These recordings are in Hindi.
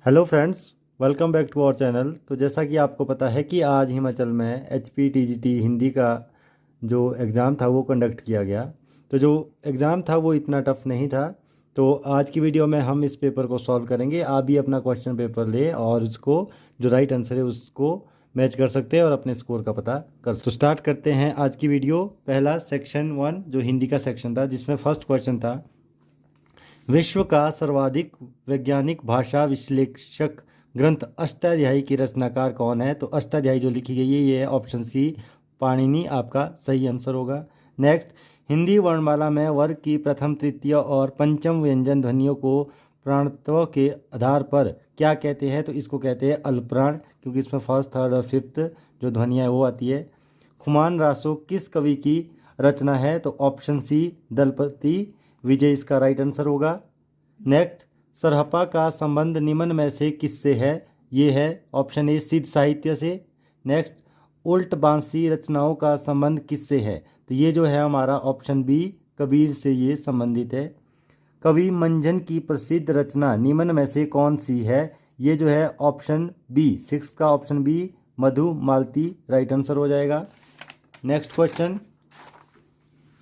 Hello friends, welcome back to our channel. तो जैसा कि आपको पता है कि आज हिमाचल में HPTGT हिंदी का जो एग्ज़ाम था वो कंडक्ट किया गया। तो जो एग्ज़ाम था वो इतना टफ नहीं था। तो आज की वीडियो में हम इस पेपर को सॉल्व करेंगे। आप भी अपना क्वेश्चन पेपर लें और उसको जो राइट आंसर है उसको मैच कर सकते हैं और अपने स्कोर का पता कर सकते। तो स्टार्ट करते हैं आज की वीडियो। पहला सेक्शन 1 जो हिंदी का सेक्शन था, जिसमें फर्स्ट क्वेश्चन था, विश्व का सर्वाधिक वैज्ञानिक भाषा विश्लेषक ग्रंथ अष्टाध्यायी की रचनाकार कौन है? तो अष्टाध्यायी जो लिखी गई है ये है ऑप्शन सी, पाणिनि आपका सही आंसर होगा। नेक्स्ट, हिंदी वर्णमाला में वर्ग की प्रथम, तृतीय और पंचम व्यंजन ध्वनियों को प्राणत्व के आधार पर क्या कहते हैं? तो इसको कहते हैं अल्पप्राण, क्योंकि इसमें फर्स्ट, थर्ड और फिफ्थ जो ध्वनियाँ है वो आती है। खुमान रासो किस कवि की रचना है? तो ऑप्शन सी, दलपति विजय इसका राइट आंसर होगा। नेक्स्ट, सरहपा का संबंध निम्न में से किससे है? ये है ऑप्शन ए, सिद्ध साहित्य से। नेक्स्ट, उल्ट बांसी रचनाओं का संबंध किससे है? तो ये जो है हमारा ऑप्शन बी, कबीर से ये संबंधित है। कवि मंझन की प्रसिद्ध रचना निम्न में से कौन सी है? ये जो है ऑप्शन बी, सिक्स का ऑप्शन बी, मधु मालती राइट आंसर हो जाएगा। नेक्स्ट क्वेश्चन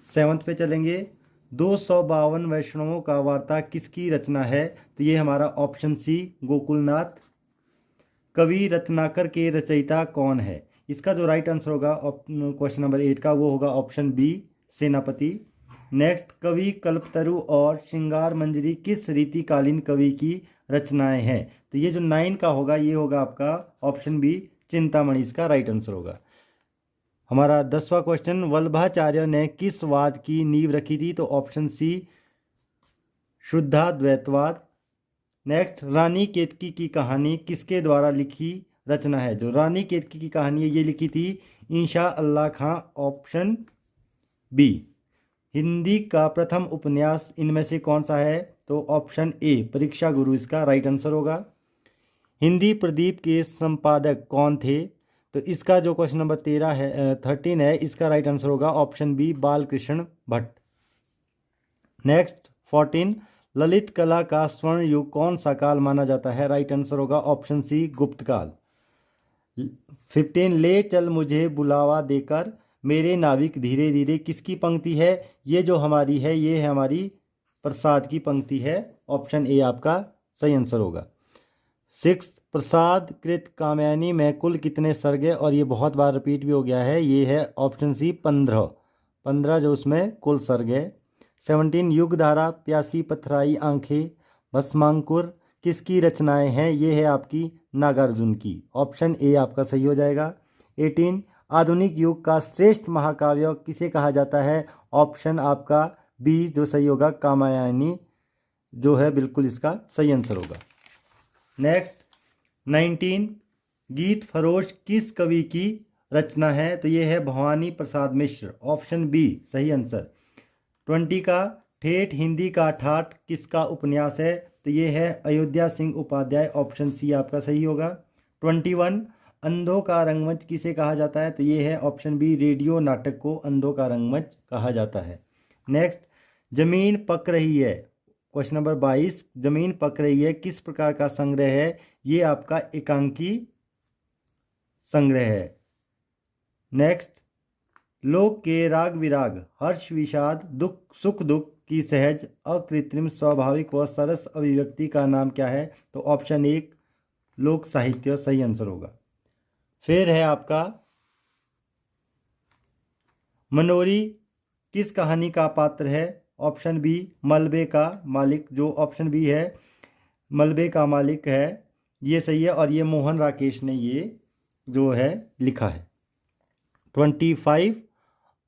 7th पे चलेंगे। 252 वैष्णवों का वार्ता किसकी रचना है? तो ये हमारा ऑप्शन सी, गोकुलनाथ। कवि रत्नाकर के रचयिता कौन है? इसका जो राइट आंसर होगा क्वेश्चन नंबर 8 का, वो होगा ऑप्शन बी, सेनापति। नेक्स्ट, कवि कल्पतरु और श्रृंगार मंजरी किस रीतिकालीन कवि की रचनाएं हैं? तो ये जो 9 का होगा ये होगा आपका ऑप्शन बी, चिंतामणि इसका राइट आंसर होगा। हमारा 10वां क्वेश्चन, वल्लभाचार्य ने किस वाद की नींव रखी थी? तो ऑप्शन सी, शुद्धाद्वैतवाद। नेक्स्ट, रानी केतकी की कहानी किसके द्वारा लिखी रचना है? जो रानी केतकी की कहानी है ये लिखी थी इंशा अल्लाह खां, ऑप्शन बी। हिंदी का प्रथम उपन्यास इनमें से कौन सा है? तो ऑप्शन ए, परीक्षा गुरु इसका राइट आंसर होगा। हिंदी प्रदीप के संपादक कौन थे? तो इसका जो क्वेश्चन नंबर 13 है इसका राइट आंसर होगा option B, Balkrishna Bhatt. Next 14, ललित कला का स्वर्ण युग कौन सा काल माना जाता है? राइट आंसर होगा ऑप्शन सी, गुप्त काल। 15, ले चल मुझे बुलावा देकर मेरे नाविक धीरे धीरे किसकी पंक्ति है? ये जो हमारी है ये है हमारी प्रसाद की पंक्ति है, ऑप्शन ए आपका सही आंसर होगा। 6, प्रसाद कृत कामयानी में कुल कितने सर्ग है? और ये बहुत बार रिपीट भी हो गया है, ये है ऑप्शन सी, 15 जो उसमें कुल सर्ग है। 17, युगधारा, प्यासी पथराई आंखें, भस्मांकुर किसकी रचनाएं हैं? ये है आपकी नागार्जुन की, ऑप्शन ए आपका सही हो जाएगा। 18, आधुनिक युग का श्रेष्ठ महाकाव्य किसे कहा जाता है? ऑप्शन आपका बी जो सही होगा, कामायनी जो है बिल्कुल इसका सही आंसर होगा। नेक्स्ट 19, गीत फरोश किस कवि की रचना है? तो ये है भवानी प्रसाद मिश्र, ऑप्शन बी सही आंसर। 20 का, ठेठ हिंदी का ठाठ किसका उपन्यास है? तो ये है अयोध्या सिंह उपाध्याय, ऑप्शन सी आपका सही होगा। 21, अंधों का रंगमंच किसे कहा जाता है? तो ये है ऑप्शन बी, रेडियो नाटक को अंधों का रंगमंच कहा जाता है। नेक्स्ट, जमीन पक रही है, क्वेश्चन नंबर 22, जमीन पक रही है किस प्रकार का संग्रह है? ये आपका एकांकी संग्रह है। नेक्स्ट, लोक के राग विराग, हर्ष विषाद, दुख सुख दुख की सहज अकृत्रिम स्वाभाविक व सरस अभिव्यक्ति का नाम क्या है? तो ऑप्शन 1, लोक साहित्य सही आंसर होगा। फिर है आपका मनोरी किस कहानी का पात्र है? ऑप्शन बी, मलबे का मालिक, जो ऑप्शन बी है मलबे का मालिक है, ये सही है और ये मोहन राकेश ने ये जो है लिखा है। 25,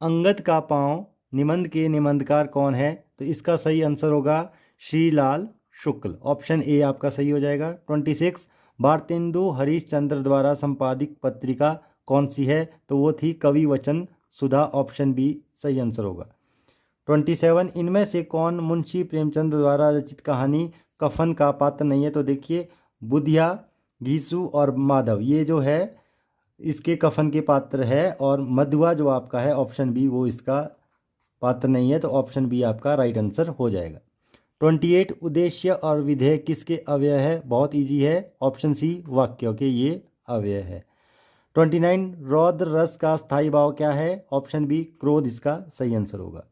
अंगद का पाँव निबंध के निबंधकार कौन है? तो इसका सही आंसर होगा श्रीलाल शुक्ल, ऑप्शन ए आपका सही हो जाएगा। 26, भारतेंदु हरिश्चंद्र द्वारा संपादित पत्रिका कौन सी है? तो वो थी कवि वचन सुधा, ऑप्शन बी सही आंसर होगा। 27, इनमें से कौन मुंशी प्रेमचंद द्वारा रचित कहानी कफन का पात्र नहीं है? तो देखिए, बुधिया, घीसू और माधव ये जो है इसके कफन के पात्र है, और मधुआ जो आपका है ऑप्शन बी वो इसका पात्र नहीं है, तो ऑप्शन बी आपका राइट आंसर हो जाएगा। 28 उद्देश्य और विधेय किसके अव्यय है? बहुत इजी है, ऑप्शन सी वाक्यों के ये अव्यय है। 29 रौद्र रस का स्थायी भाव क्या है? ऑप्शन बी क्रोध इसका सही आंसर होगा।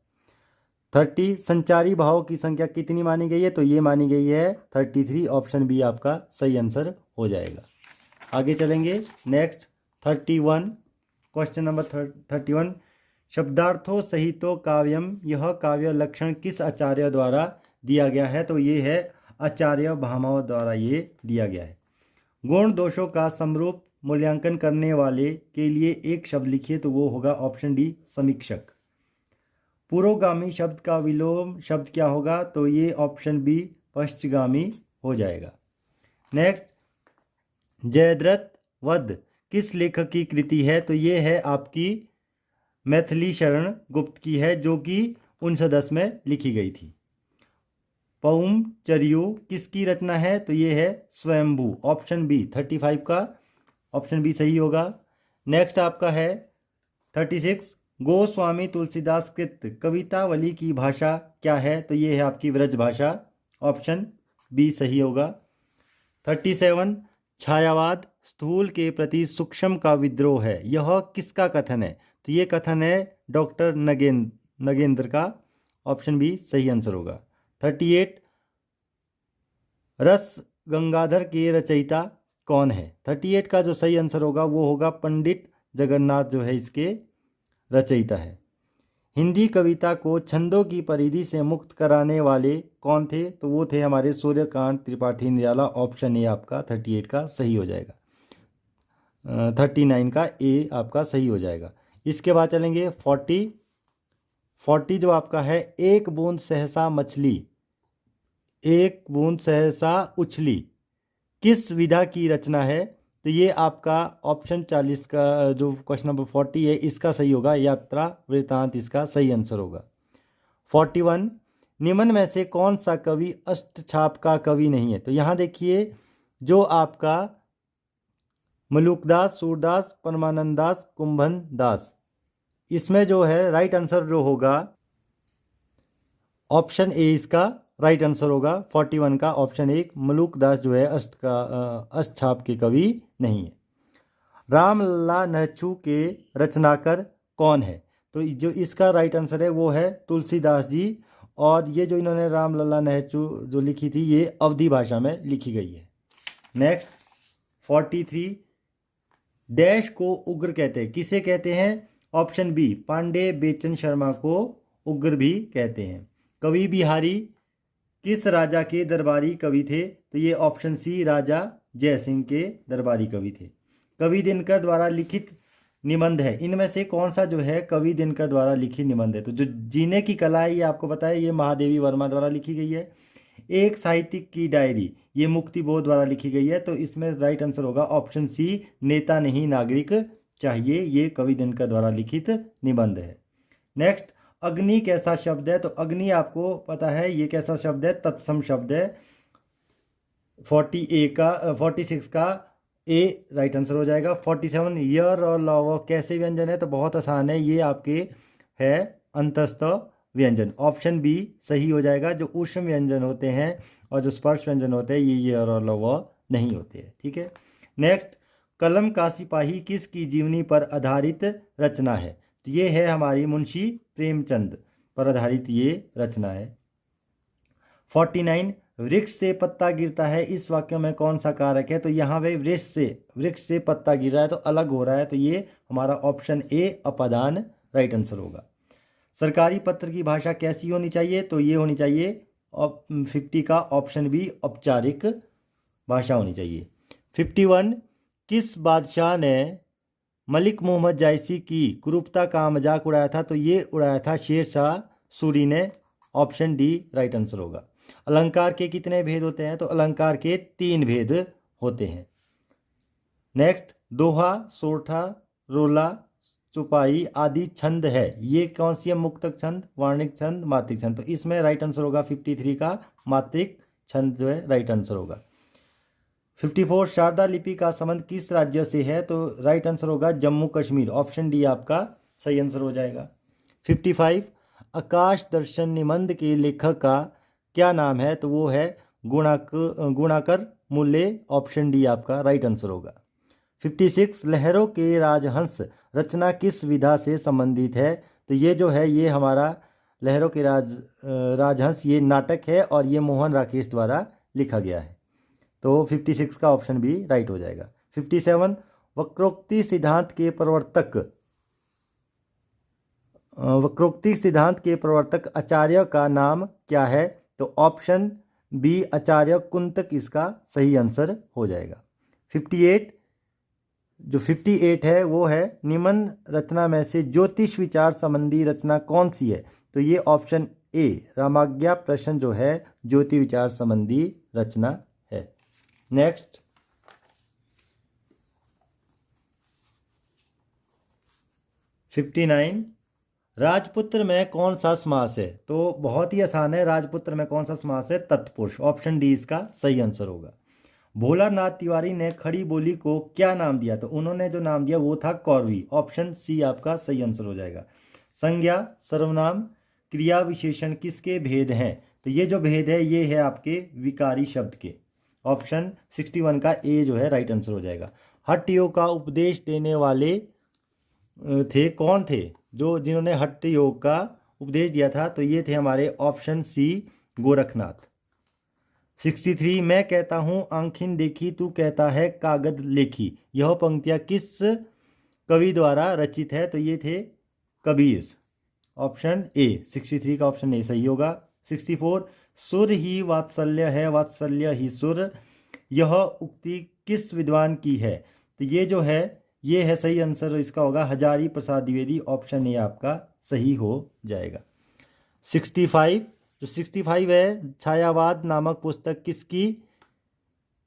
30 संचारी भाव की संख्या कितनी मानी गई है? तो ये मानी गई है 33, ऑप्शन बी आपका सही आंसर हो जाएगा। आगे चलेंगे नेक्स्ट 31, क्वेश्चन नंबर 31, शब्दार्थों सहितो काव्यम, यह काव्य लक्षण किस आचार्य द्वारा दिया गया है? तो ये है आचार्य भामह द्वारा ये दिया गया है। गुण दोषों का समरूप मूल्यांकन करने वाले के लिए एक शब्द लिखिए, तो वो होगा ऑप्शन डी समीक्षक। पुरोगामी शब्द का विलोम शब्द क्या होगा? तो ये ऑप्शन बी पश्चगामी हो जाएगा। नेक्स्ट जयद्रथ वध किस लेखक की कृति है? तो ये है आपकी मैथिली शरण गुप्त की है, जो कि 1910 में लिखी गई थी। पौम चरियु किसकी रचना है? तो ये है स्वयंभू, ऑप्शन बी 35 का ऑप्शन बी सही होगा। नेक्स्ट आपका है 36, गोस्वामी तुलसीदास कृत कवितावली की भाषा क्या है? तो ये है आपकी व्रज भाषा, ऑप्शन बी सही होगा। 37 छायावाद स्थूल के प्रति सूक्ष्म का विद्रोह है, यह किसका कथन है? तो ये कथन है डॉक्टर नगेंद्र का, ऑप्शन बी सही आंसर होगा। 38 रस गंगाधर के रचयिता कौन है? 38 का जो सही आंसर होगा वो होगा पंडित जगन्नाथ, जो है इसके रचयिता है। हिंदी कविता को छंदों की परिधि से मुक्त कराने वाले कौन थे? तो वो थे हमारे सूर्यकांत त्रिपाठी निराला, ऑप्शन ए आपका 38 का सही हो जाएगा। 39 का ए आपका सही हो जाएगा। इसके बाद चलेंगे 40 जो आपका है, एक बूंद सहसा मछली एक बूंद सहसा उछली किस विधा की रचना है? तो ये आपका ऑप्शन 40 का जो क्वेश्चन नंबर 40 है इसका सही होगा, यात्रा वृतांत इसका सही आंसर होगा। 41 निम्न में से कौन सा कवि अष्टछाप का कवि नहीं है? तो यहाँ देखिए जो आपका मलुकदास, सूरदास, परमानंद दास, कुंभन दास, इसमें जो है राइट आंसर जो होगा ऑप्शन ए इसका राइट आंसर होगा। 41 का ऑप्शन ए मलुकदास जो है अष्टछाप के कवि नहीं है। रामलला नहचू के रचनाकार कौन है? तो जो इसका राइट आंसर है वो है तुलसीदास जी, और ये जो इन्होंने रामलला नहचू जो लिखी थी ये अवधी भाषा में लिखी गई है। नेक्स्ट 43 डैश को उग्र कहते हैं, किसे कहते हैं? ऑप्शन बी पांडे बेचन शर्मा को उग्र भी कहते हैं। कवि बिहारी किस राजा के दरबारी कवि थे? तो ये ऑप्शन सी राजा जयसिंह के दरबारी कवि थे। कवि दिनकर द्वारा लिखित निबंध है, इनमें से कौन सा जो है कवि दिनकर द्वारा लिखित निबंध है? तो जो जीने की कला है ये आपको पता है, ये महादेवी वर्मा द्वारा लिखी गई है। एक साहित्यिक की डायरी ये मुक्ति बोध द्वारा लिखी गई है, तो इसमें राइट आंसर होगा ऑप्शन सी नेता नहीं नागरिक चाहिए, ये कवि दिनकर द्वारा लिखित निबंध है। नेक्स्ट अग्नि कैसा शब्द है? तो अग्नि आपको पता है ये कैसा शब्द है? तत्सम शब्द है। 46 का ए राइट आंसर हो जाएगा। 47 यर और लव कैसे व्यंजन है? तो बहुत आसान है, ये आपके है अंतस्थ व्यंजन, ऑप्शन बी सही हो जाएगा। जो ऊष्म व्यंजन होते हैं और जो स्पर्श व्यंजन होते हैं ये यर और लव नहीं होते हैं, ठीक है। नेक्स्ट कलम का सिपाही किसकी जीवनी पर आधारित रचना है? तो ये है हमारी मुंशी प्रेमचंद पर आधारित ये रचना है। 49 वृक्ष से पत्ता गिरता है, इस वाक्य में कौन सा कारक है? तो यहाँ पे वृक्ष से पत्ता गिर रहा है तो अलग हो रहा है, तो ये हमारा ऑप्शन ए अपदान राइट आंसर होगा। सरकारी पत्र की भाषा कैसी होनी चाहिए? तो ये होनी चाहिए 50 का ऑप्शन बी औपचारिक भाषा होनी चाहिए। 51 किस बादशाह ने मलिक मोहम्मद जायसी की कुरूपता का मजाक उड़ाया था? तो ये उड़ाया था शेर शाह सूरी ने, ऑप्शन डी राइट आंसर होगा। अलंकार के कितने भेद होते हैं? तो अलंकार के 3 भेद होते हैं। नेक्स्ट दोहा, सोरठा, रोला, चुपाई आदि छंद है, ये कौन सी है? मुक्तक छंद, वार्णिक छंद, मात्रिक छंद। तो इसमें राइट आंसर होगा 53 का मात्रिक छंद जो है राइट आंसर होगा। 54 शारदा लिपि का संबंध किस राज्य से है? तो राइट आंसर होगा जम्मू कश्मीर, ऑप्शन डी आपका सही आंसर हो जाएगा। 55 आकाश दर्शन निबंध के लेखक का क्या नाम है? तो वो है गुणाकर मूल्य, ऑप्शन डी आपका राइट आंसर होगा। 56 लहरों के राजहंस रचना किस विधा से संबंधित है? तो ये जो है ये हमारा लहरों के राजहंस ये नाटक है और ये मोहन राकेश द्वारा लिखा गया है। तो 56 का ऑप्शन भी राइट हो जाएगा। 57 वक्रोक्ति सिद्धांत के प्रवर्तक आचार्य का नाम क्या है? तो ऑप्शन बी आचार्य कुंतक इसका सही आंसर हो जाएगा। 58 है वो है निम्न रचना में से ज्योतिष विचार संबंधी रचना कौन सी है? तो ये ऑप्शन ए रामाज्ञा प्रश्न जो है ज्योति विचार संबंधी रचना है। नेक्स्ट 59 राजपुत्र में कौन सा समास है? तो बहुत ही आसान है, राजपुत्र में कौन सा समास है? तत्पुरुष, ऑप्शन डी इसका सही आंसर होगा। भोलानाथ तिवारी ने खड़ी बोली को क्या नाम दिया? तो उन्होंने जो नाम दिया वो था कौरवी, ऑप्शन सी आपका सही आंसर हो जाएगा। संज्ञा, सर्वनाम, क्रिया विशेषण किसके भेद हैं? तो ये जो भेद है ये है आपके विकारी शब्द के, ऑप्शन 61 का ए जो है राइट आंसर हो जाएगा। हठ योग का उपदेश देने वाले थे कौन थे? जो जिन्होंने हठ योग का उपदेश दिया था तो ये थे हमारे ऑप्शन सी गोरखनाथ। 63 मैं कहता हूँ आंखिन देखी तू कहता है कागद लेखी, यह पंक्तियाँ किस कवि द्वारा रचित है? तो ये थे कबीर, ऑप्शन ए 63 का ऑप्शन ए सही होगा। 64 सुर ही वात्सल्य है वात्सल्य ही सुर, यह उक्ति किस विद्वान की है? तो ये जो है ये है सही आंसर इसका होगा हजारी प्रसाद द्विवेदी, ऑप्शन ए आपका सही हो जाएगा। 65 है छायावाद नामक पुस्तक किसकी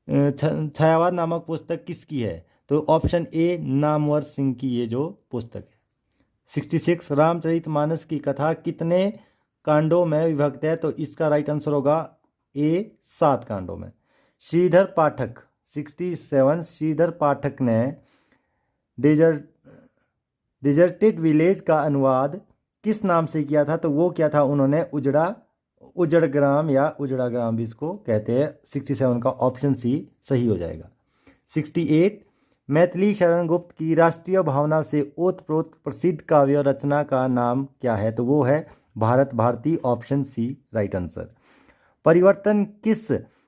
छायावाद नामक पुस्तक किसकी है? तो ऑप्शन ए नामवर सिंह की ये जो पुस्तक है। 66 रामचरितमानस की कथा कितने कांडों में विभक्त है? तो इसका राइट आंसर होगा ए 7 कांडों में। श्रीधर पाठक 67 श्रीधर पाठक ने डिजर्टेड विलेज का अनुवाद किस नाम से किया था? तो वो क्या था उन्होंने उजड़ ग्राम या उजड़ा ग्राम भी इसको कहते हैं। 67 का ऑप्शन सी सही हो जाएगा। 68 मैथिली शरण गुप्त की राष्ट्रीय भावना से ओतप्रोत प्रसिद्ध काव्य रचना का नाम क्या है? तो वो है Bharat Bharati, option C right answer. परिवर्तन किस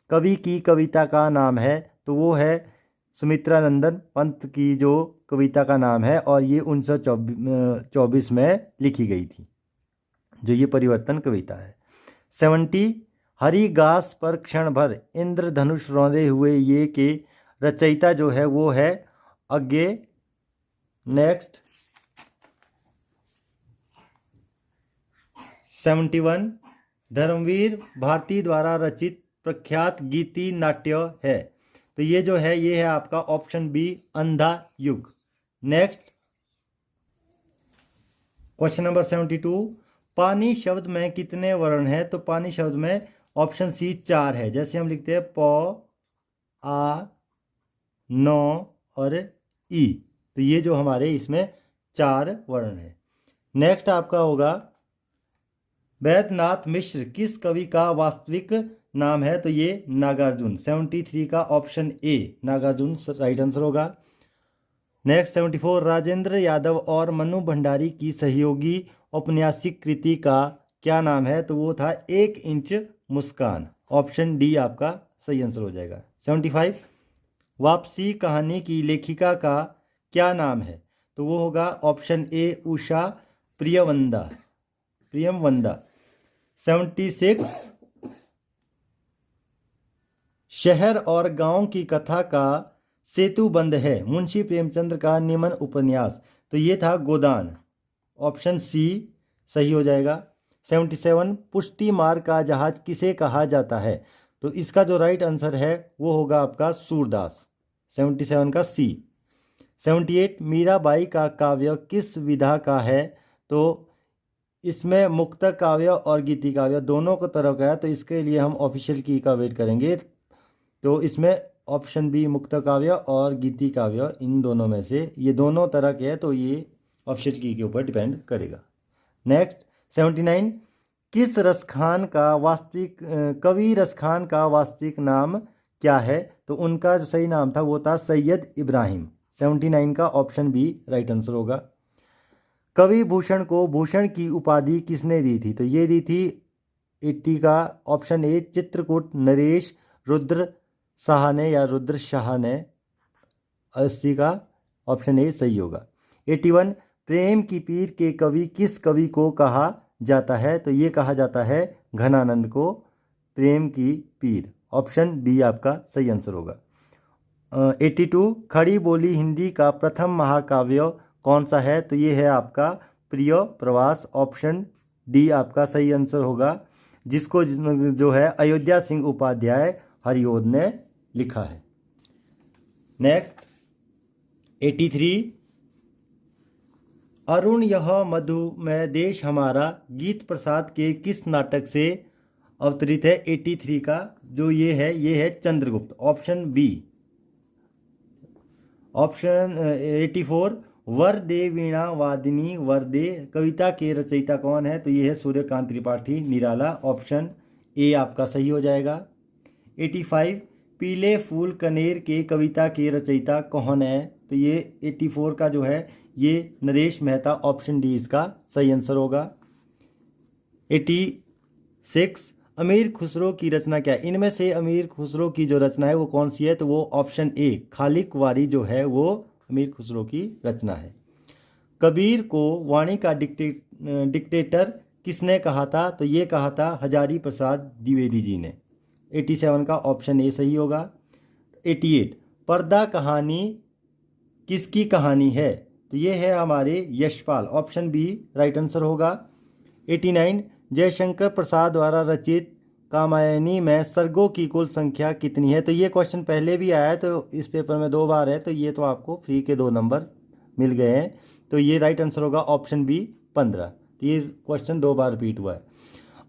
कवि की कविता का नाम है? तो वो है सुमित्रानंदन पंत की जो कविता का नाम है और ये 1924 में लिखी गई थी जो ये परिवर्तन कविता है। 70 हरि घास पर क्षण भर इंद्रधनुष रौंदे हुए ये के रचयिता जो है वो है अज्ञे। नेक्स्ट 71 धर्मवीर भारती द्वारा रचित प्रख्यात गीति नाट्य है? तो ये जो है ये है आपका ऑप्शन बी अंधा युग। नेक्स्ट क्वेश्चन नंबर 72 पानी शब्द में कितने वर्ण हैं? तो पानी शब्द में ऑप्शन सी 4 है, जैसे हम लिखते हैं प, आ, नौ और ई, तो ये जो हमारे इसमें 4 वर्ण है। नेक्स्ट आपका होगा वैद्यनाथ मिश्र किस कवि का वास्तविक नाम है? तो ये नागार्जुन। 73 का option A Nagarjun right answer होगा। नेक्स्ट 74 राजेंद्र यादव और मनु भंडारी की सहयोगी औपन्यासिक कृति का क्या नाम है? तो वो था 1 इंच मुस्कान, ऑप्शन डी आपका सही आंसर हो जाएगा। 75 वापसी कहानी की लेखिका का क्या नाम है? तो वो होगा ऑप्शन ए उषा प्रियमवंदा। 76 शहर और गांव की कथा का सेतुबंध है मुंशी प्रेमचंद्र का निम्न उपन्यास? तो ये था गोदान, ऑप्शन सी सही हो जाएगा। 77 पुष्टि मार्ग का जहाज किसे कहा जाता है? तो इसका जो राइट आंसर है वो होगा आपका सूरदास, 77 का सी। 78 मीराबाई का काव्य किस विधा का है? तो इसमें मुक्तक काव्य और गीति काव्य दोनों को तरह का है, तो इसके लिए हम ऑफिशियल की का वेट करेंगे। तो इसमें ऑप्शन बी मुक्तक काव्य और गीति काव्य इन दोनों में से ये दोनों तरह के हैं, तो ये ऑप्शन की के ऊपर डिपेंड करेगा। नेक्स्ट 79 किस रसखान का वास्तविक कवि रसखान का वास्तविक नाम क्या है? तो उनका जो सही नाम था वो था सैयद इब्राहिम। 79 का ऑप्शन बी राइट आंसर होगा। कवि भूषण को भूषण की उपाधि किसने दी थी? तो ये दी थी 80 का ऑप्शन ए चित्रकूट नरेश रुद्र शाह ने या रुद्र शाह ने। 80 का ऑप्शन ए सही होगा। 81 प्रेम की पीर के कवि किस कवि को कहा जाता है? तो ये कहा जाता है घनानंद को प्रेम की पीर। ऑप्शन बी आपका सही आंसर होगा। 82 खड़ी बोली हिंदी का प्रथम महाकाव्य कौन सा है? तो ये है आपका प्रिय प्रवास। ऑप्शन डी आपका सही आंसर होगा, जिसको जो है अयोध्या सिंह उपाध्याय हरिओद ने लिखा है। नेक्स्ट 83 अरुण यह मधुमेह देश हमारा गीत प्रसाद के किस नाटक से अवतरित है? 83 का जो ये है चंद्रगुप्त। Option B. ऑप्शन 84 वर दे वीणा वादिनी वर दे कविता के रचयिता कौन है? तो ये है सूर्यकांत त्रिपाठी निराला। ऑप्शन ए आपका सही हो जाएगा। 85 पीले फूल कनेर के कविता के रचयिता कौन है? तो ये 84 का जो है ये नरेश मेहता। ऑप्शन डी इसका सही आंसर होगा। 86 अमीर खुसरो की रचना क्या है? इनमें से अमीर खुसरो की जो रचना है वो कौन सी है? तो वो ऑप्शन ए खालिक वारी जो है वो अमीर खुसरो की रचना है। कबीर को वाणी का डिक्टेटर किसने कहा था? तो ये कहा था हजारी प्रसाद द्विवेदी जी ने। 87 का ऑप्शन ए सही होगा। 88 पर्दा कहानी किसकी कहानी है? तो ये है हमारे Yashpal. Option B right answer होगा। 89 जयशंकर प्रसाद द्वारा रचित कामायनी में सर्गों की कुल संख्या कितनी है? तो ये क्वेश्चन पहले भी आया है, तो इस पेपर में 2 बार है, तो ये तो आपको फ्री के 2 नंबर मिल गए हैं। तो ये राइट आंसर होगा ऑप्शन बी 15। तो ये क्वेश्चन 2 बार रिपीट हुआ है।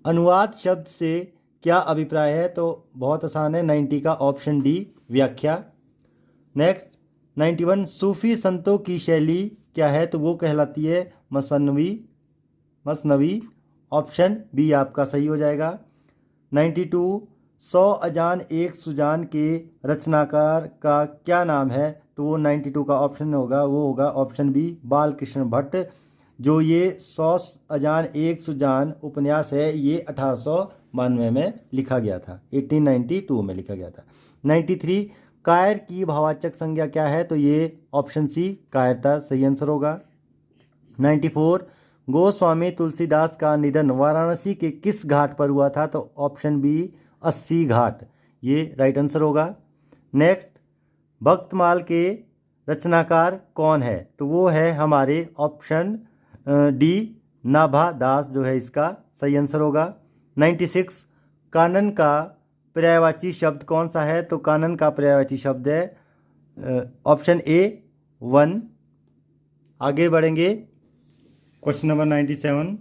अनुवाद शब्द से क्या अभिप्राय है? तो बहुत आसान है, 90 का ऑप्शन डी व्याख्या। नेक्स्ट 91 सूफी संतों की शैली क्या है? तो वो कहलाती है मसनवी। ऑप्शन बी आपका सही हो जाएगा। 92 100 अजान एक सुजान के रचनाकार का क्या नाम है? तो वो 92 का ऑप्शन होगा, वो होगा ऑप्शन बी बाल कृष्ण भट्ट। जो ये 100 अजान एक सुजान उपन्यास है ये 1892 में लिखा गया था, 1892 में लिखा गया था। 93 कायर की भावाचक संज्ञा क्या है? तो ये ऑप्शन सी कायरता सही आंसर होगा। 94 गोस्वामी तुलसीदास का निधन वाराणसी के किस घाट पर हुआ था? तो ऑप्शन बी 80 घाट, ये राइट आंसर होगा। नेक्स्ट भक्तमाल के रचनाकार कौन है? तो वो है हमारे ऑप्शन डी नाभा दास जो है इसका सही आंसर होगा। 96 कानन का पर्यायवाची शब्द कौन सा है? तो कानन का पर्यायवाची शब्द है ऑप्शन ए वन। आगे बढ़ेंगे क्वेश्चन नंबर 97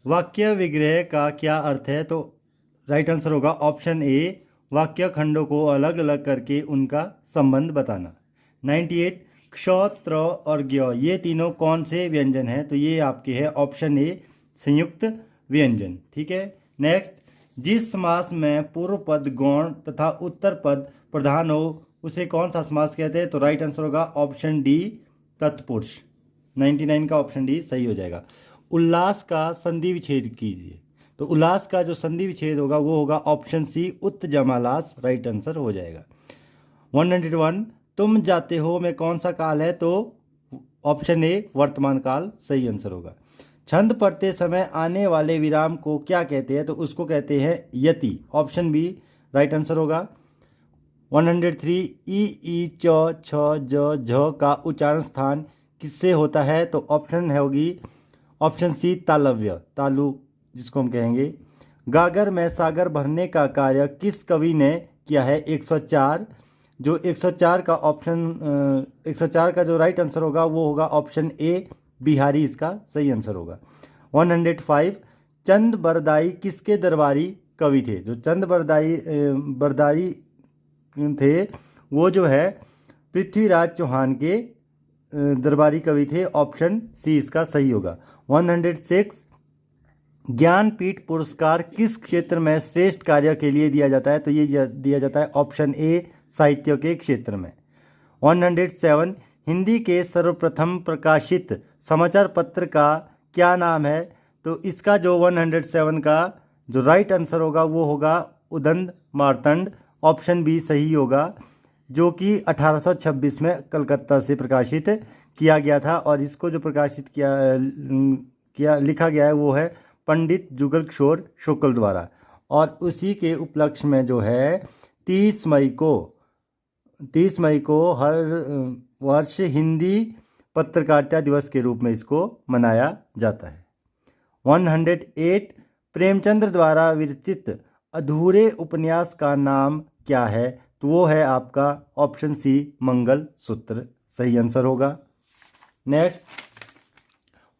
वाक्य विग्रह का क्या अर्थ है? तो राइट आंसर होगा ऑप्शन ए वाक्य खंडों को अलग अलग करके उनका संबंध बताना। 98 क्ष त्र और ज्ञ ये तीनों कौन से व्यंजन हैं? तो ये आपके हैं ऑप्शन ए संयुक्त व्यंजन। ठीक है। नेक्स्ट जिस समास में पूर्व पद गौण तथा उत्तर पद प्रधान हो उसे कौन सा समास कहते हैं? तो राइट आंसर होगा ऑप्शन डी तत्पुरुष। 99 का ऑप्शन डी सही हो जाएगा। उल्लास का संधि विच्छेद कीजिए। तो उल्लास का जो संधि विच्छेद होगा वो होगा ऑप्शन सी उत्तजमालास, राइट आंसर हो जाएगा। 101 तुम जाते हो में कौन सा काल है? तो ऑप्शन ए वर्तमान काल सही आंसर होगा। छंद पढ़ते समय आने वाले विराम को क्या कहते हैं? तो उसको कहते हैं यति, ऑप्शन बी राइट आंसर होगा। 103 ई च छ ज झ का उच्चारण स्थान किससे होता है? तो ऑप्शन है होगी ऑप्शन सी तालव्य, तालु जिसको हम कहेंगे। गागर में सागर भरने का कार्य किस कवि ने किया है? 104 जो 104 का ऑप्शन 104 का जो राइट आंसर होगा वो होगा ऑप्शन ए बिहारी, इसका सही आंसर होगा। 105 चंद बरदाई किसके दरबारी कवि थे? जो चंद बरदाई थे वो जो है पृथ्वीराज चौहान के दरबारी कवि थे, ऑप्शन सी इसका सही होगा। 106 ज्ञानपीठ पुरस्कार किस क्षेत्र में श्रेष्ठ कार्य के लिए दिया जाता है? तो ये दिया जाता है ऑप्शन ए, साहित्य के क्षेत्र में। 107, हिंदी के सर्वप्रथम प्रकाशित समाचार पत्र का क्या नाम है? तो इसका जो 107 का जो राइट आंसर होगा वो होगा उदंत मार्तंड, ऑप्शन बी सही होगा, जो कि 1826 में कलकत्ता से प्रकाशित किया गया था। और इसको जो प्रकाशित किया लिखा गया है वो है पंडित जुगल किशोर शुक्ल द्वारा। और उसी के उपलक्ष्य में जो है 30 मई को हर वर्ष हिंदी पत्रकारिता दिवस के रूप में इसको मनाया जाता है। 108, प्रेमचंद्र द्वारा विरचित अधूरे उपन्यास का नाम क्या है? तो वो है आपका ऑप्शन सी, मंगल सूत्र, सही आंसर होगा। नेक्स्ट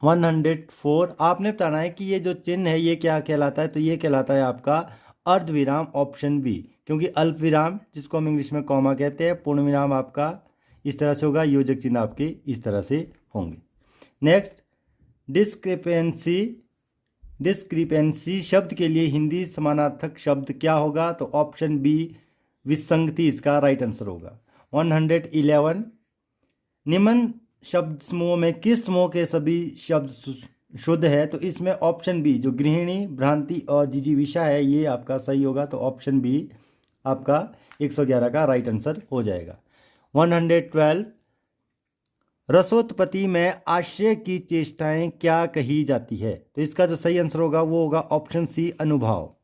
104, आपने बताना है कि ये जो चिन्ह है ये क्या कहलाता है? तो ये कहलाता है आपका अर्धविराम, ऑप्शन बी, क्योंकि अल्प विराम जिसको हम इंग्लिश में कॉमा कहते हैं, पूर्ण विराम आपका इस तरह से होगा, योजक चिन्ह आपके इस तरह से होंगे। नेक्स्ट डिस्क्रिपेंसी शब्द के लिए हिंदी समानार्थक शब्द क्या होगा? तो ऑप्शन बी, विसंगति, इसका राइट आंसर होगा। 111, निम्न शब्द समूह में किस समूह के सभी शब्द शुद्ध है? तो इसमें ऑप्शन बी, जो गृहिणी, भ्रांति और जिजीविषा है, ये आपका सही होगा। तो ऑप्शन बी आपका 111 का राइट आंसर हो जाएगा। 112, रसोत्पत्ति में आश्रय की चेष्टाएं क्या कही जाती है? तो इसका जो सही आंसर होगा वो होगा ऑप्शन सी, अनुभाव।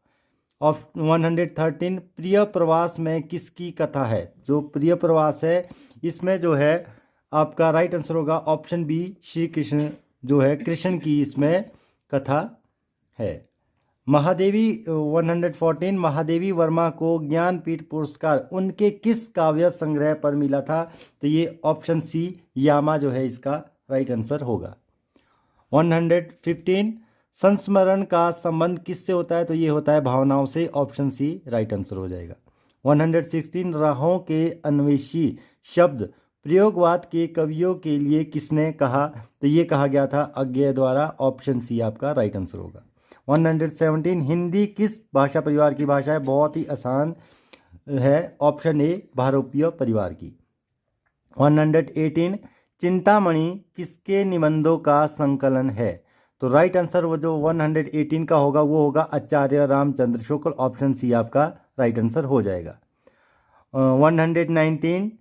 और 113, प्रिय प्रवास में किसकी कथा है? जो प्रिय प्रवास है इसमें जो है आपका राइट आंसर होगा ऑप्शन बी, श्री कृष्ण, जो है कृष्ण की इसमें कथा है। महादेवी 114, महादेवी वर्मा को ज्ञानपीठ पुरस्कार उनके किस काव्य संग्रह पर मिला था? तो ये ऑप्शन सी, यामा, जो है इसका राइट आंसर होगा। 115, संस्मरण का संबंध किससे होता है? तो ये होता है भावनाओं से, ऑप्शन सी राइट आंसर हो जाएगा। 116, राहों के अन्वेषी शब्द प्रयोगवाद के कवियों के लिए किसने कहा? तो ये कहा गया था अज्ञेय द्वारा, ऑप्शन सी आपका राइट आंसर होगा। 117, हिंदी किस भाषा परिवार की भाषा है? बहुत ही आसान है, ऑप्शन ए, भारोपीय परिवार की। 118, चिंतामणि किसके निबंधों का संकलन है? तो राइट आंसर वो जो 118 का होगा वो होगा आचार्य रामचंद्र शुक्ल, ऑप्शन सी आपका राइट आंसर हो जाएगा। 119,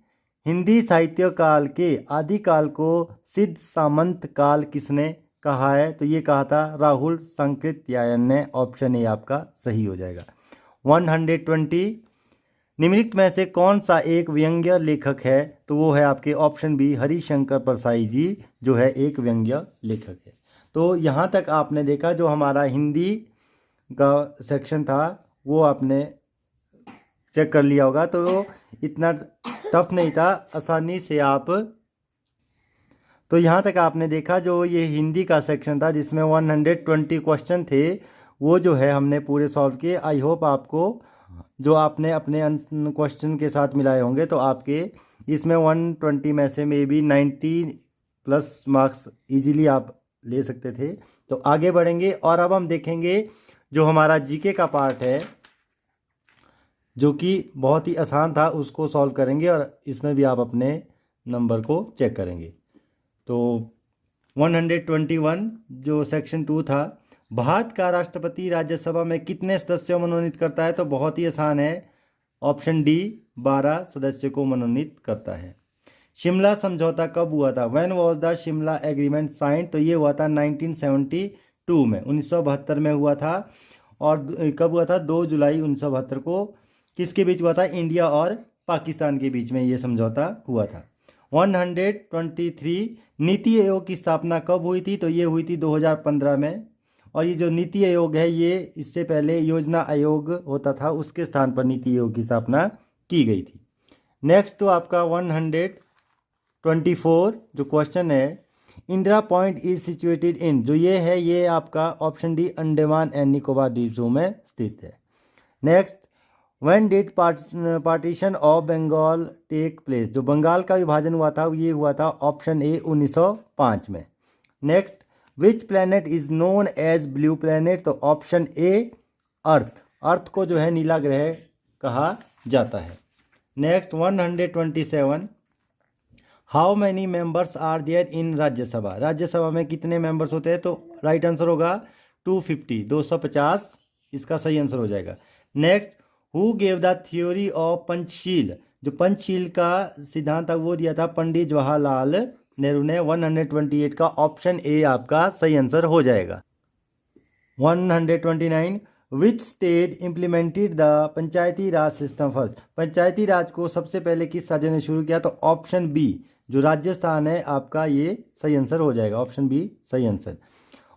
हिंदी साहित्य काल के आदिकाल को सिद्ध सामंत काल किसने कहा है? तो ये कहा था राहुल सांकृत्यायन ने, ऑप्शन ए आपका सही हो जाएगा। 120, निम्नलिखित में से कौन सा एक व्यंग्य लेखक है? तो वो है आपके ऑप्शन बी, हरिशंकर परसाई जी, जो है एक व्यंग्य लेखक है। तो यहाँ तक आपने देखा जो हमारा हिंदी का सेक्शन था वो आपने चेक कर लिया होगा, तो इतना टफ नहीं था, आसानी से आप। तो यहाँ तक आपने देखा जो ये हिंदी का सेक्शन था जिसमें 120 क्वेश्चन थे वो जो है हमने पूरे सॉल्व किए। आई होप आपको जो आपने अपने क्वेश्चन के साथ मिलाए होंगे तो आपके इसमें 120 में से मे बी 90+ मार्क्स इजीली आप ले सकते थे। तो आगे बढ़ेंगे और अब हम देखेंगे जो हमारा जीके का पार्ट है जो कि बहुत ही आसान था, उसको सॉल्व करेंगे और इसमें भी आप अपने नंबर को चेक करेंगे। तो 121 जो सेक्शन 2 था, भारत का राष्ट्रपति राज्यसभा में कितने सदस्यों मनोनीत करता है? तो बहुत ही आसान है, ऑप्शन डी 12 सदस्यों को मनोनीत करता है। शिमला समझौता कब हुआ था? When was the Shimla agreement sign? तो ये हुआ था 1972 में, 1972 में हुआ था। और कब हुआ था? 2 जुलाई 1972 को। किसके बीच हुआ था? इंडिया और पाकिस्तान के बीच में ये समझौता हुआ था। 123 नीति आयोग की स्थापना कब हुई थी? तो ये हुई थी 2015 में। और ये जो नीति आयोग है ये इससे पहले योजना आयोग होता था, उसके स्थान पर नीति आयोग की स्थापना की गई थी। नेक्स्ट तो आपका 124 जो क्वेश्चन है, Indira point is situated in, जो ये है ये आपका option D Andaman and Nicobar द्वीप समूह में स्थित है। Next, when did partition of Bengal take place, जो बंगाल का विभाजन हुआ था ये हुआ था ऑप्शन ए 1905 में। Next, which planet is known as blue planet, तो ऑप्शन ए अर्थ, अर्थ को जो है नीला ग्रह कहा जाता है। Next 127, how many members are there in Rajya Sabha, Rajya Sabha में कितने मेंबर्स होते हैं, तो राइट आंसर होगा 250, 250 इसका सही आंसर हो जाएगा। Next, who gave the theory of Panchsheel, जो पंचशील का सिद्धांत था वो दिया था पंडित जवाहरलाल नेहरू ने। 128 का ऑप्शन ए आपका सही आंसर हो जाएगा। 129, which state implemented the Panchayati Raj system first, Panchayati Raj को सबसे पहले किस राज्य ने शुरू किया, तो ऑप्शन बी जो राजस्थान है आपका ये सही आंसर हो जाएगा, ऑप्शन बी सही answer.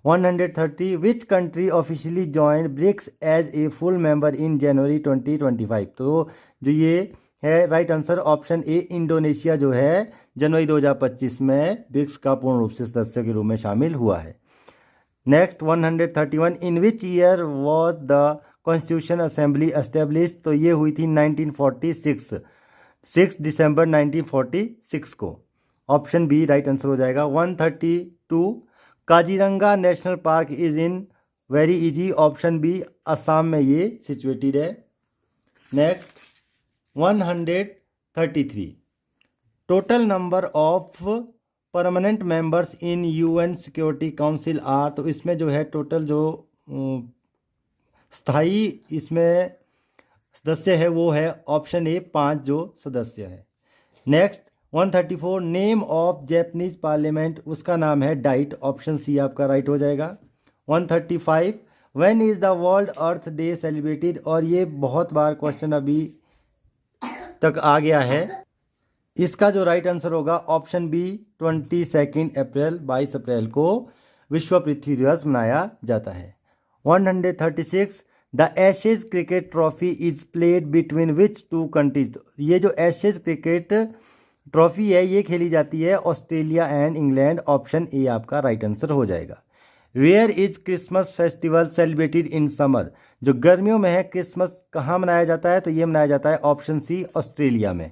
130, which country officially join BRICS as a full member in January 2025, तो जो ये है right answer option A Indonesia जो है जनवरी 2025 में ब्रिक्स का पूर्ण रूप से सदस्य के रूप में शामिल हुआ है। Next 131, in which year was the constitution assembly established, तो ये हुई थी 1946, 6 दिसंबर 1946 को, ऑप्शन बी राइट आंसर हो जाएगा। 132, Kaziranga national park is in very easy, option B Assam में ये सिचुएटेड है। Next 133, total number of permanent members in UN security council are, तो इसमें जो है टोटल जो स्थायी इसमें सदस्य है वो है ऑप्शन ए 5 जो सदस्य है। Next 134, name of Japanese parliament, उसका नाम है डाइट, ऑप्शन सी आपका राइट हो जाएगा। 135, when is the world earth day celebrated, और ये बहुत बार क्वेश्चन अभी तक आ गया है, इसका जो राइट आंसर होगा ऑप्शन बी 22 अप्रैल, 22 अप्रैल को विश्व पृथ्वी दिवस मनाया जाता है। 136, the Ashes cricket trophy is played between which 2 countries, ये जो एशेज क्रिकेट ट्रॉफी है ये खेली जाती है Australia and England, option A आपका राइट आंसर हो जाएगा। Where is Christmas festival celebrated in summer, जो गर्मियों में है क्रिसमस कहाँ मनाया जाता है, तो ये मनाया जाता है ऑप्शन सी ऑस्ट्रेलिया में।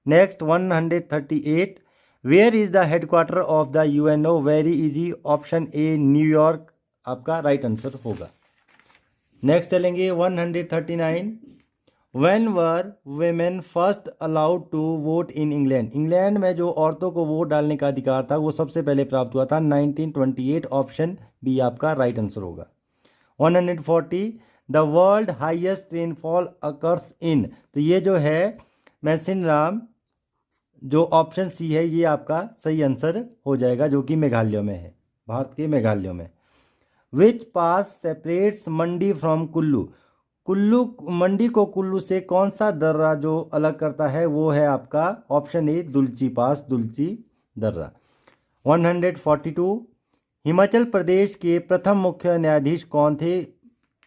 Next 138, where is the headquarter of the UNO, very easy, option A New York आपका राइट आंसर होगा। नेक्स्ट चलेंगे 139, when were women first allowed to vote in England, England में जो औरतों को वोट डालने का अधिकार था वो सबसे पहले प्राप्त हुआ था 1928, ऑप्शन बी आपका राइट आंसर होगा। 140, the world highest rainfall occurs in, तो ये जो है मैसिनराम जो ऑप्शन सी है ये आपका सही आंसर हो जाएगा, जो कि मेघालय में है, भारत के मेघालय में। Which pass separates Mandi from Kullu, Kullu Mandi को कुल्लू से कौन सा दर्रा जो अलग करता है वो है आपका ऑप्शन ए दुलची पास, दुलची दर्रा। 142, हिमाचल प्रदेश के प्रथम मुख्य न्यायाधीश कौन थे,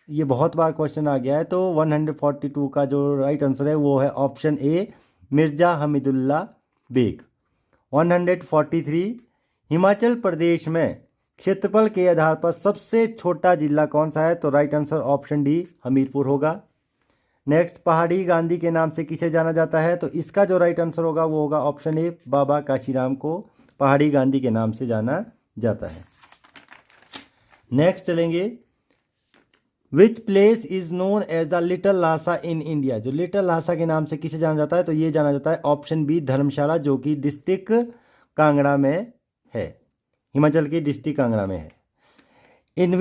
ये बहुत बार क्वेश्चन आ गया है, तो 142 का जो राइट आंसर है वो है ऑप्शन ए मिर्जा हमीदुल्ला बेग। 143, हिमाचल प्रदेश में क्षेत्रफल के आधार पर सबसे छोटा जिला कौन सा है, तो right answer option D Hamirpur होगा। नेक्स्ट, पहाड़ी गांधी के नाम से किसे जाना जाता है, तो इसका जो राइट आंसर होगा वो होगा ऑप्शन ए बाबा काशीराम को पहाड़ी गांधी के नाम से जाना जाता है। नेक्स्ट चलेंगे, which place is known as the little Lhasa in India, जो लिटिल लासा के नाम से किसे जाना जाता है, तो ये जाना जाता है ऑप्शन बी धर्मशाला, जो कि डिस्ट्रिक्ट कांगड़ा में है, हिमाचल की डिस्ट्रिक्ट कांगड़ा में है। In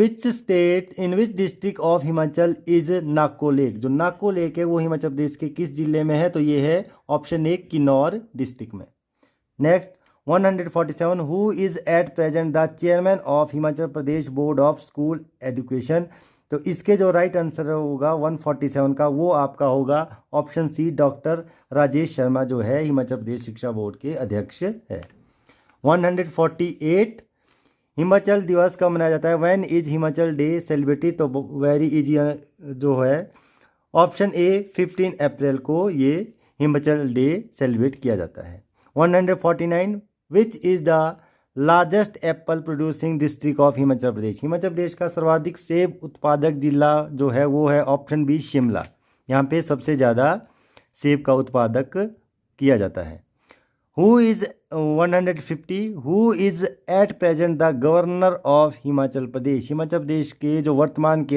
which district of Himachal is Nako lake, जो नाको लेक है वो हिमाचल प्रदेश के किस जिले में है, तो ये है ऑप्शन ए किन्नौर डिस्ट्रिक्ट में। Next 147, who is eight present the chairman of Himachal Pradesh board of school education, तो इसके जो राइट आंसर होगा 147 का वो आपका होगा option C doctor Rajesh Sharma, जो है हिमाचल प्रदेश शिक्षा बोर्ड के अध्यक्ष है। 148, हिमाचल दिवस कब मनाया जाता है, when is Himachal day celebrated, तो वेरी इजी जो है ऑप्शन ए 15 अप्रैल को ये हिमाचल डे सेलिब्रेट किया जाता है। 149, which is the largest apple producing district of Himachal Pradesh, Himachal Pradesh का सर्वाधिक सेब उत्पादक जिला जो है वो है ऑप्शन बी शिमला, यहाँ पे सबसे ज़्यादा सेब का उत्पादक किया जाता है। Who is 150 who is at present the governor of Himachal Pradesh. Himachal Pradesh के जो वर्तमान के